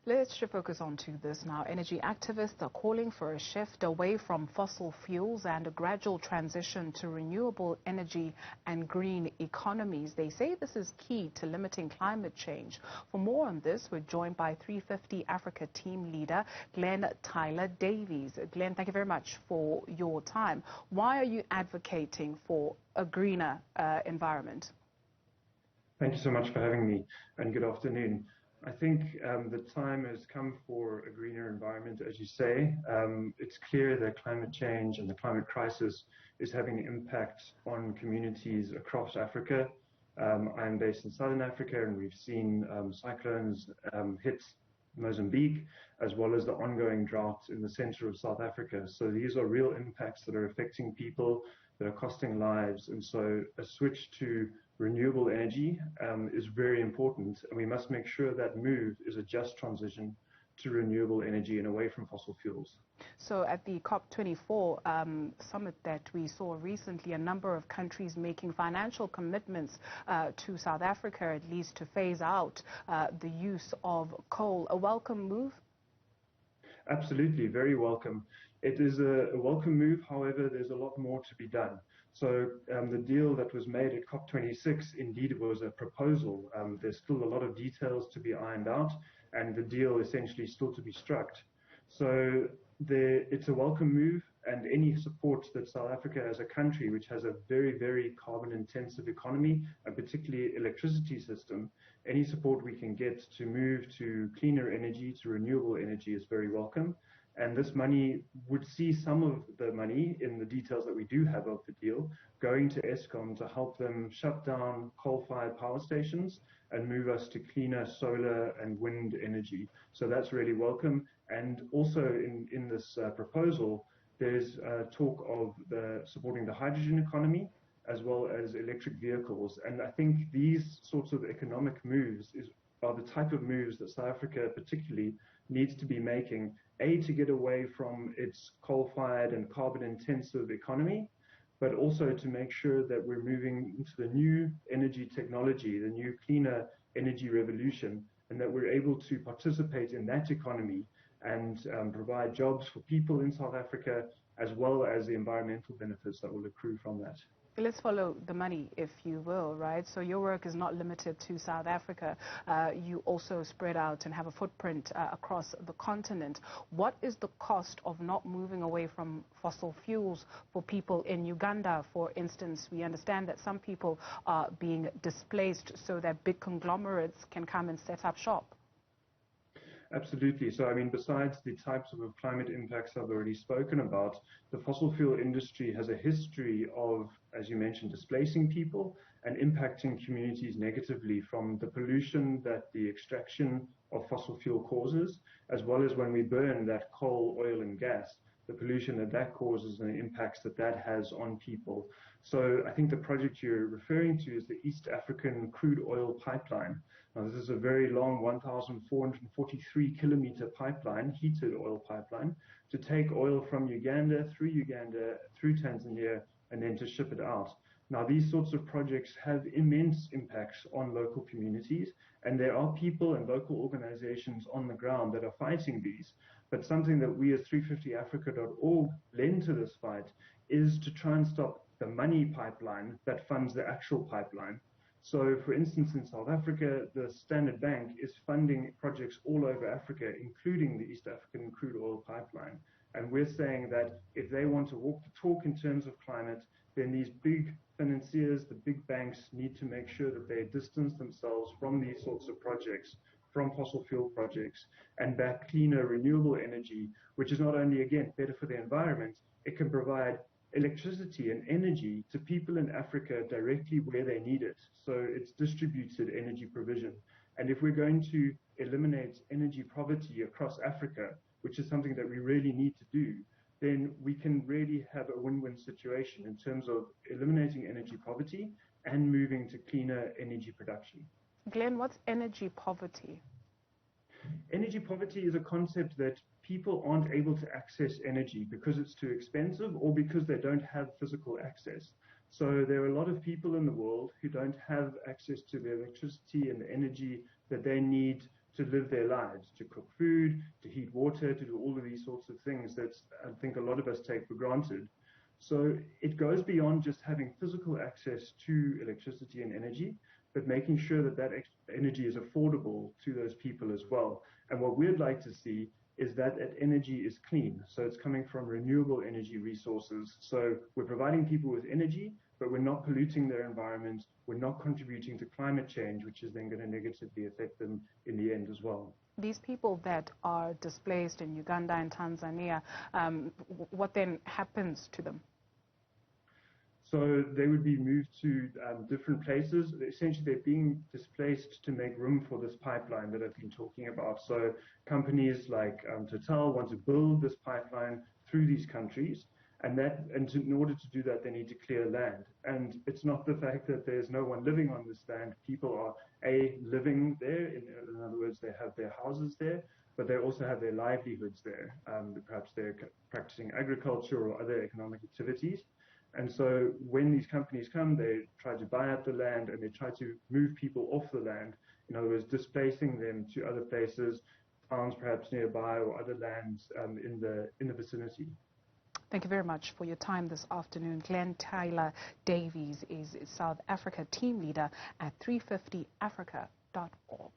Let's shift focus onto this now. Energy activists are calling for a shift away from fossil fuels and a gradual transition to renewable energy and green economies. They say this is key to limiting climate change. For more on this, we're joined by 350 Africa team leader Glen Tyler-Davies. Glen, thank you very much for your time. Why are you advocating for a greener environment? Thank you so much for having me, and good afternoon. I think the time has come for a greener environment, as you say. It's clear that climate change and the climate crisis is having an impact on communities across Africa. I'm based in Southern Africa, and we've seen cyclones hit Mozambique, as well as the ongoing drought in the center of South Africa. So these are real impacts that are affecting people, that are costing lives, and so a switch to renewable energy is very important, and we must make sure that move is a just transition to renewable energy and away from fossil fuels. So at the COP24 summit that we saw recently, a number of countries making financial commitments to South Africa, at least to phase out the use of coal. A welcome move? Absolutely, very welcome. It is a welcome move. However, there's a lot more to be done. So the deal that was made at COP26 indeed was a proposal. There's still a lot of details to be ironed out, and the deal essentially still to be struck. So it's a welcome move, and any support that South Africa as a country, which has a very, very carbon-intensive economy, and particularly electricity system, any support we can get to move to cleaner energy, to renewable energy, is very welcome. And this money would see some of the money in the details that we do have of the deal going to Eskom to help them shut down coal-fired power stations and move us to cleaner solar and wind energy. So that's really welcome. And also in this proposal, there's talk of supporting the hydrogen economy as well as electric vehicles. And I think these sorts of economic moves are the type of moves that South Africa particularly needs to be making, to get away from its coal-fired and carbon-intensive economy, but also to make sure that we're moving into the new energy technology, the new cleaner energy revolution, and that we're able to participate in that economy and provide jobs for people in South Africa, as well as the environmental benefits that will accrue from that. Let's follow the money, if you will, right? So your work is not limited to South Africa. You also spread out and have a footprint across the continent. What is the cost of not moving away from fossil fuels for people in Uganda, for instance? We understand that some people are being displaced so that big conglomerates can come and set up shop. Absolutely. So, I mean, besides the types of climate impacts I've already spoken about, the fossil fuel industry has a history of, as you mentioned, displacing people and impacting communities negatively, from the pollution that the extraction of fossil fuel causes, as well as when we burn that coal, oil, and gas, the pollution that causes and the impacts that has on people. So I think the project you're referring to is the East African crude oil pipeline. Now, this is a very long 1,443 kilometer pipeline, heated oil pipeline, to take oil from Uganda, through Tanzania, and then to ship it out. Now, these sorts of projects have immense impacts on local communities, and there are people and local organizations on the ground that are fighting these. But something that we as 350africa.org lend to this fight is to try and stop the money pipeline that funds the actual pipeline. So, for instance, in South Africa, the Standard Bank is funding projects all over Africa, including the East African crude oil pipeline. And we're saying that if they want to walk the talk in terms of climate, then these big financiers, the big banks, need to make sure that they distance themselves from these sorts of projects, from fossil fuel projects, and back cleaner, renewable energy, which is not only, again, better for the environment, it can provide electricity and energy to people in Africa directly where they need it. So it's distributed energy provision. And if we're going to eliminate energy poverty across Africa, which is something that we really need to do, then we can really have a win-win situation in terms of eliminating energy poverty and moving to cleaner energy production. Glen, what's energy poverty? Energy poverty is a concept that people aren't able to access energy because it's too expensive or because they don't have physical access. So there are a lot of people in the world who don't have access to the electricity and the energy that they need to live their lives, to cook food, to heat water, to do all of these sorts of things that I think a lot of us take for granted. So it goes beyond just having physical access to electricity and energy, but making sure that that energy is affordable to those people as well. And what we'd like to see is that that energy is clean. So it's coming from renewable energy resources. So we're providing people with energy, but we're not polluting their environment. We're not contributing to climate change, which is then going to negatively affect them in the end as well. These people that are displaced in Uganda and Tanzania, what then happens to them? So they would be moved to different places. Essentially, they're being displaced to make room for this pipeline that I've been talking about. So companies like Total want to build this pipeline through these countries. And in order to do that, they need to clear land. And it's not the fact that there's no one living on this land. People are, living there. In other words, they have their houses there, but they also have their livelihoods there. Perhaps they're practicing agriculture or other economic activities. And so when these companies come, they try to buy up the land and they try to move people off the land. In other words, displacing them to other places, towns perhaps nearby or other lands in the vicinity. Thank you very much for your time this afternoon. Glen Tyler-Davies is South Africa team leader at 350africa.org.